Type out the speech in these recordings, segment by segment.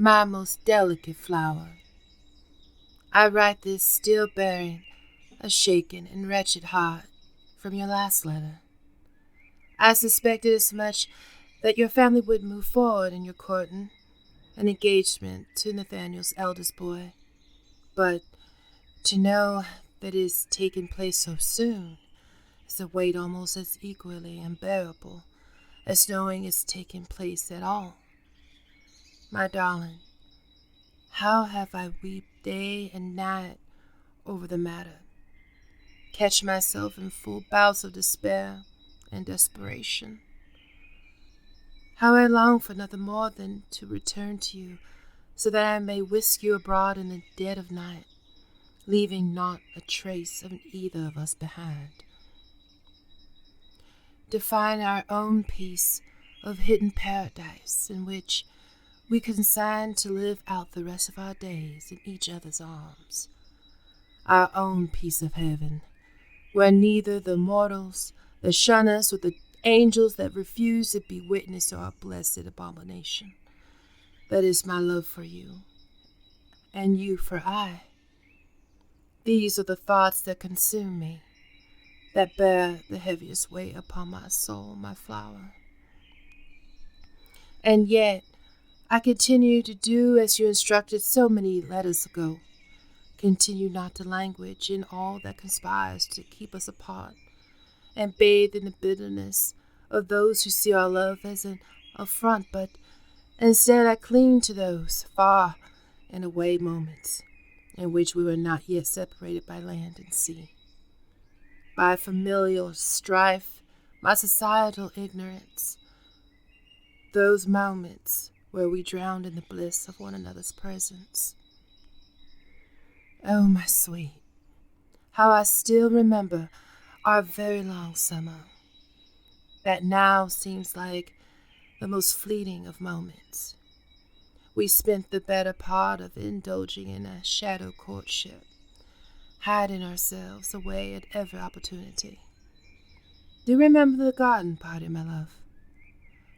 my most delicate flower. I write this still bearing a shaken and wretched heart from your last letter. I suspected as much that your family would move forward in your courting an engagement to Nathaniel's eldest boy, but to know that it is taking place so soon is a weight almost as equally unbearable as knowing it's taking place at all. My darling, how have I wept day and night over the matter, catch myself in full bouts of despair and desperation. How I long for nothing more than to return to you, so that I may whisk you abroad in the dead of night, leaving not a trace of either of us behind. To find our own piece of hidden paradise in which we consign to live out the rest of our days in each other's arms. Our own piece of heaven, where neither the mortals that shun us or the angels that refuse to be witness to our blessed abomination. That is my love for you, and you for I. These are the thoughts that consume me, that bear the heaviest weight upon my soul, my flower. And yet, I continue to do as you instructed so many letters ago. Continue not to languish in all that conspires to keep us apart, and bathe in the bitterness of those who see our love as an affront, but instead I cling to those far and away moments in which we were not yet separated by land and sea, by familial strife, by societal ignorance, those moments where we drowned in the bliss of one another's presence. Oh, my sweet, how I still remember our very long summer, that now seems like the most fleeting of moments. We spent the better part of indulging in a shadow courtship, hiding ourselves away at every opportunity. Do you remember the garden party, my love?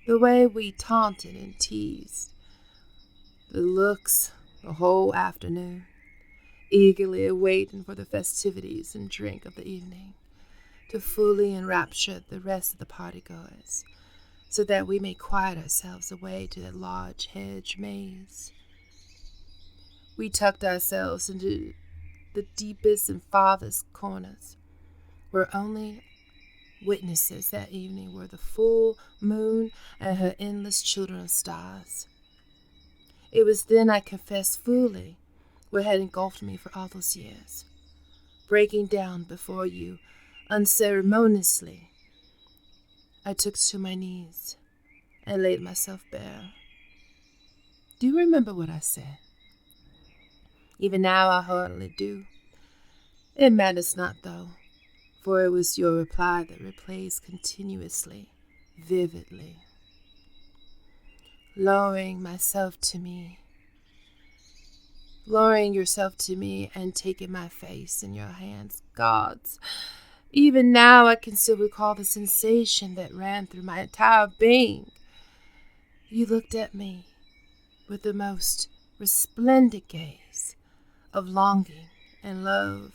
The way we taunted and teased, the looks the whole afternoon, eagerly awaiting for the festivities and drink of the evening, to fully enrapture the rest of the partygoers, so that we may quiet ourselves away to that large hedge maze. We tucked ourselves into the deepest and farthest corners, where only witnesses that evening were the full moon and her endless children of stars. It was then I confessed fully what had engulfed me for all those years, breaking down before you unceremoniously. I took to my knees and laid myself bare. Do you remember what I said? Even now I hardly do. It matters not, though, for it was your reply that replays continuously, vividly. Lowering yourself to me and taking my face in your hands, gods. Even now I can still recall the sensation that ran through my entire being. You looked at me with the most resplendent gaze of longing and love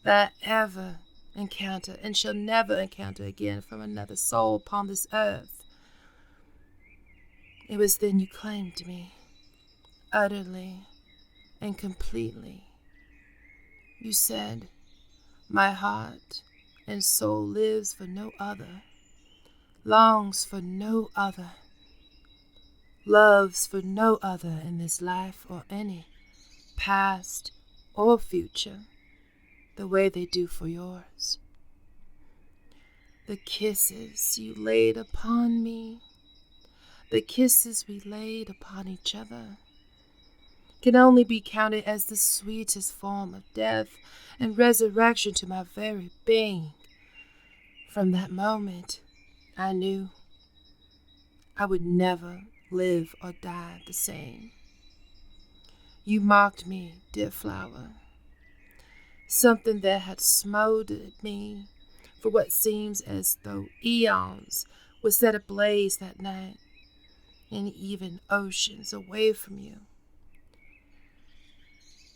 that I ever encountered and shall never encounter again from another soul upon this earth. It was then you claimed me, utterly and completely. You said, my heart and soul lives for no other, longs for no other, loves for no other in this life or any, past or future, the way they do for yours. The kisses you laid upon me, the kisses we laid upon each other, can only be counted as the sweetest form of death and resurrection to my very being. From that moment, I knew I would never live or die the same. You mocked me, dear flower, something that had smoldered me for what seems as though eons was set ablaze that night, and even oceans away from you.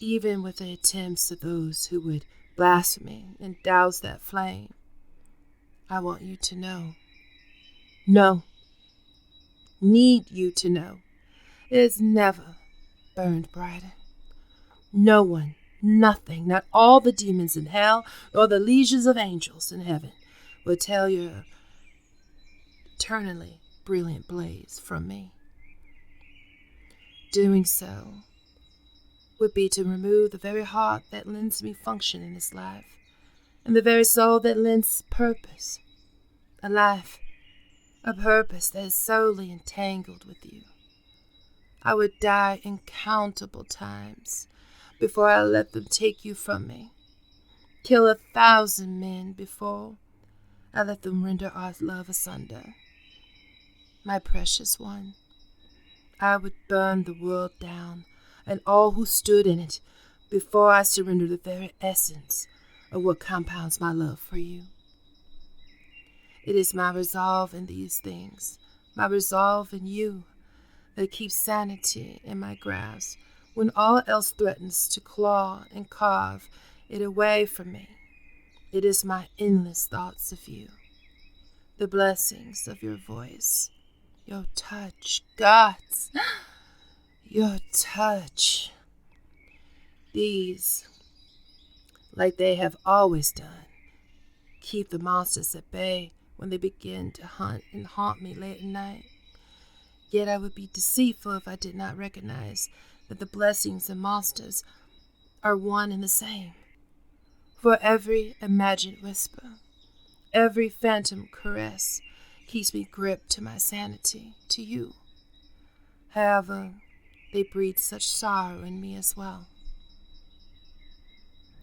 even with the attempts of those who would blaspheme and douse that flame. I want you to know, need you to know, it has never burned brighter. No one, nothing, not all the demons in hell, nor the legions of angels in heaven, will tell your eternally brilliant blaze from me. Doing so would be to remove the very heart that lends me function in this life, and the very soul that lends purpose. A life, a purpose that is solely entangled with you. I would die uncountable times before I let them take you from me. Kill 1,000 men before I let them render our love asunder. My precious one, I would burn the world down and all who stood in it before I surrender the very essence of what compounds my love for you. It is my resolve in these things, my resolve in you, that keeps sanity in my grasp when all else threatens to claw and carve it away from me. It is my endless thoughts of you, the blessings of your voice, your touch, gods, your touch. These, like they have always done, keep the monsters at bay when they begin to hunt and haunt me late at night. Yet I would be deceitful if I did not recognize that the blessings and monsters are one and the same. For every imagined whisper, every phantom caress keeps me gripped to my sanity, to you. However, they breed such sorrow in me as well.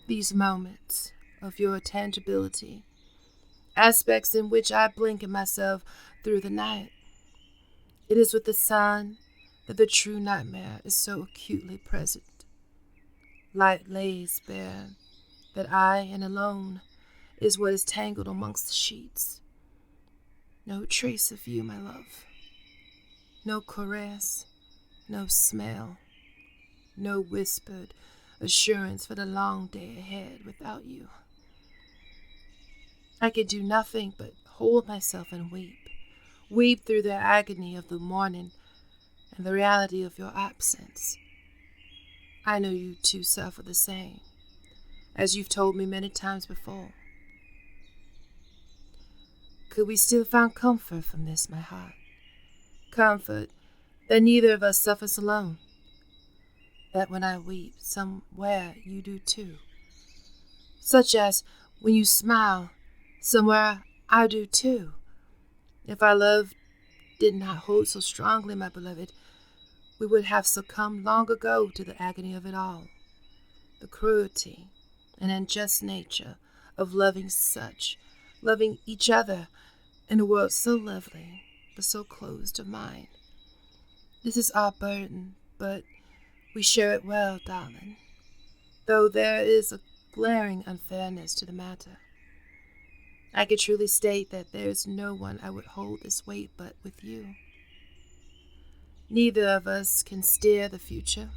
These moments of your tangibility, aspects in which I blink at myself through the night. It is with the sun that the true nightmare is so acutely present. Light lays bare that I and alone is what is tangled amongst the sheets. No trace of you, my love. No caress, no smell, no whispered assurance for the long day ahead without you. I can do nothing but hold myself and weep through the agony of the morning and the reality of your absence. I know you too suffer the same, as you've told me many times before. Could we still find comfort from this, my heart? Comfort that neither of us suffers alone. That when I weep, somewhere you do too. Such as when you smile, somewhere I do too. If our love did not hold so strongly, my beloved, we would have succumbed long ago to the agony of it all. The cruelty and unjust nature of loving each other in a world so lovely, but so closed of mind. This is our burden, but we share it well, darling, though there is a glaring unfairness to the matter. I can truly state that there is no one I would hold this weight but with you. Neither of us can steer the future,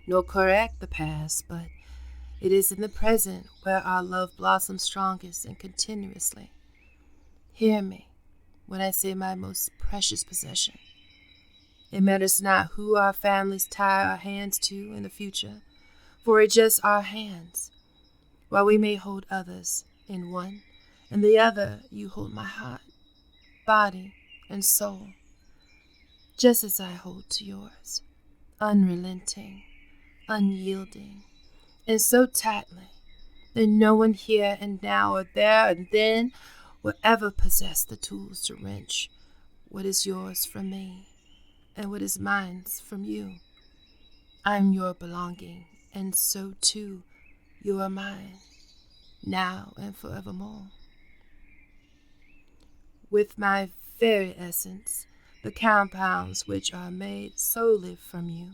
nor correct the past, but it is in the present where our love blossoms strongest and continuously. Hear me when I say my most precious possession. It matters not who our families tie our hands to in the future, for it's just our hands. While we may hold others in one, and the other you hold my heart, body, and soul, just as I hold to yours, unrelenting, unyielding, and so tightly that no one here and now or there and then will ever possess the tools to wrench what is yours from me and what is mine from you. I am your belonging, and so too you are mine, now and forevermore. With my very essence, the compounds which are made solely from you,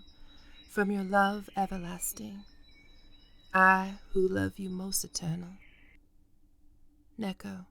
from your love everlasting, I who love you most eternal. Neko.